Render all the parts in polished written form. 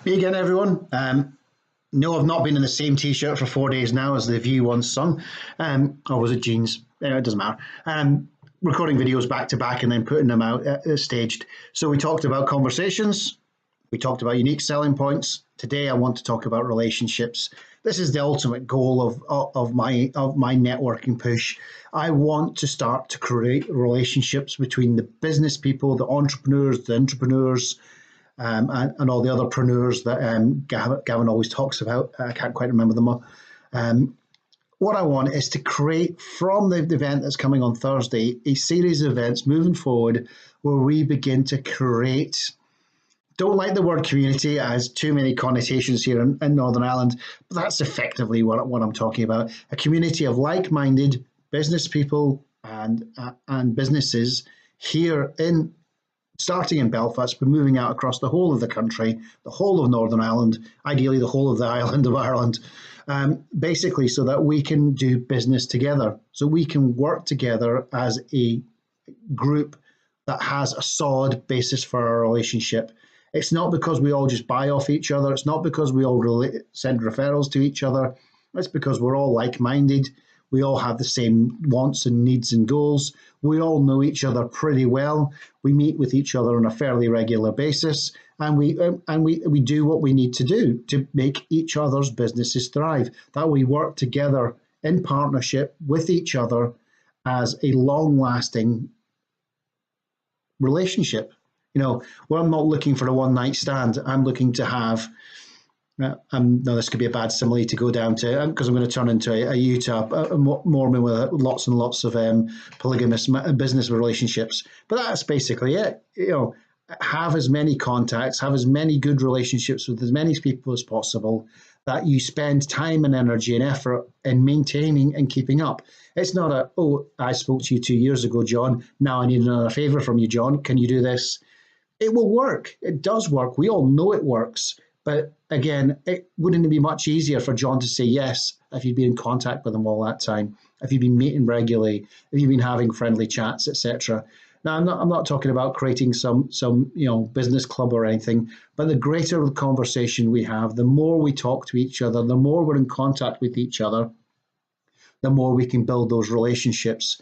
Me again, everyone. No, I've not been in the same T-shirt for 4 days now as the View once sung. Or was it jeans? It doesn't matter. Recording videos back to back and then putting them out staged. So we talked about conversations. We talked about unique selling points. Today, I want to talk about relationships. This is the ultimate goal of my networking push. I want to start to create relationships between the business people, the entrepreneurs, and all the other preneurs that Gavin always talks about. I can't quite remember them all. What I want is to create from the event that's coming on Thursday a series of events moving forward where we begin to create. Don't like the word community, it has too many connotations here in Northern Ireland, but that's effectively what I'm talking about. A community of like-minded business people and businesses here in starting in Belfast, but moving out across the whole of the country, the whole of Northern Ireland, ideally the whole of the island of Ireland, basically so that we can do business together, so we can work together as a group that has a solid basis for our relationship. It's not because we all just buy off each other. It's not because we all send referrals to each other. It's because we're all like-minded. We all have the same wants and needs and goals. We all know each other pretty well. We meet with each other on a fairly regular basis, and we do what we need to do to make each other's businesses thrive. That we work together in partnership with each other as a long-lasting relationship. Well, I'm not looking for a one-night stand. I'm looking to have. No, this could be a bad simile to go down to because I'm going to turn into a Utah a Mormon with lots and lots of polygamous business relationships. But that's basically it. Have as many contacts, have as many good relationships with as many people as possible that you spend time and energy and effort in maintaining and keeping up. It's not I spoke to you 2 years ago, John. Now I need another favor from you, John. Can you do this? It will work. It does work. We all know it works. But again, it wouldn't be much easier for John to say yes if you'd been in contact with him all that time, if you've been meeting regularly, if you've been having friendly chats, etc. Now, I'm not talking about creating some business club or anything, but the greater the conversation we have, the more we talk to each other, the more we're in contact with each other, the more we can build those relationships.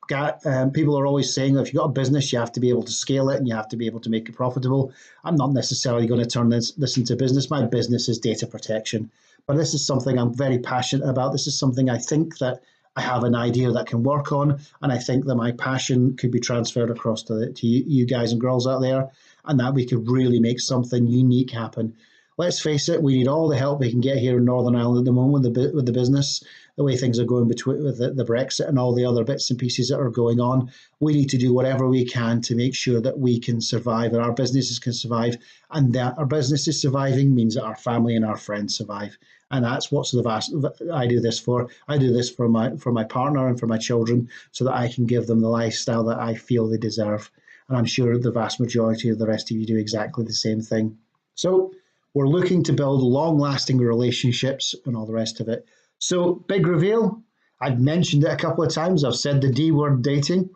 People are always saying if you've got a business, you have to be able to scale it and you have to be able to make it profitable. I'm not necessarily going to turn this into business. My business is data protection, but this is something I'm very passionate about. This is something I think that I have an idea that can work on, and I think that my passion could be transferred across to you guys and girls out there, and that we could really make something unique happen. Let's face it, we need all the help we can get here in Northern Ireland at the moment with the business, the way things are going with the Brexit and all the other bits and pieces that are going on. We need to do whatever we can to make sure that we can survive and our businesses can survive, and that our businesses surviving means that our family and our friends survive. And that's what's I do this for. I do this for my partner and for my children so that I can give them the lifestyle that I feel they deserve. And I'm sure the vast majority of the rest of you do exactly the same thing. So we're looking to build long-lasting relationships and all the rest of it. So big reveal. I've mentioned it a couple of times. I've said the D word, dating.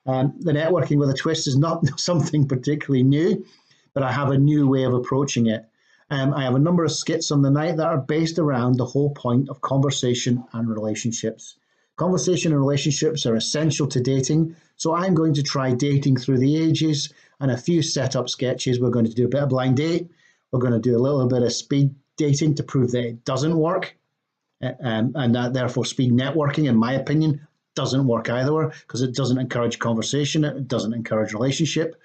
The networking with a twist is not something particularly new, but I have a new way of approaching it. I have a number of skits on the night that are based around the whole point of conversation and relationships. Conversation and relationships are essential to dating, so I'm going to try dating through the ages and a few setup sketches. We're going to do a bit of blind date. We're going to do a little bit of speed dating to prove that it doesn't work. And that therefore speed networking, in my opinion, doesn't work either because it doesn't encourage conversation. It doesn't encourage relationship.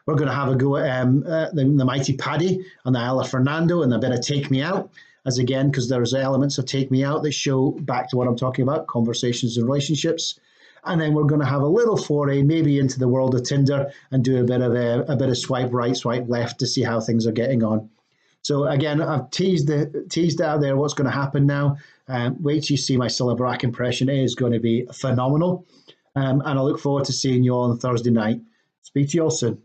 We're going to have a go at the mighty Paddy on the Isle of Fernando and a bit of Take Me Out, as again, because there's elements of Take Me Out that show back to what I'm talking about, conversations and relationships. And then we're going to have a little foray maybe into the world of Tinder and do a bit of swipe right, swipe left to see how things are getting on. So again, I've teased out there what's going to happen now. Wait till you see my Cilla Brack impression. It is going to be phenomenal. And I look forward to seeing you all on Thursday night. Speak to you all soon.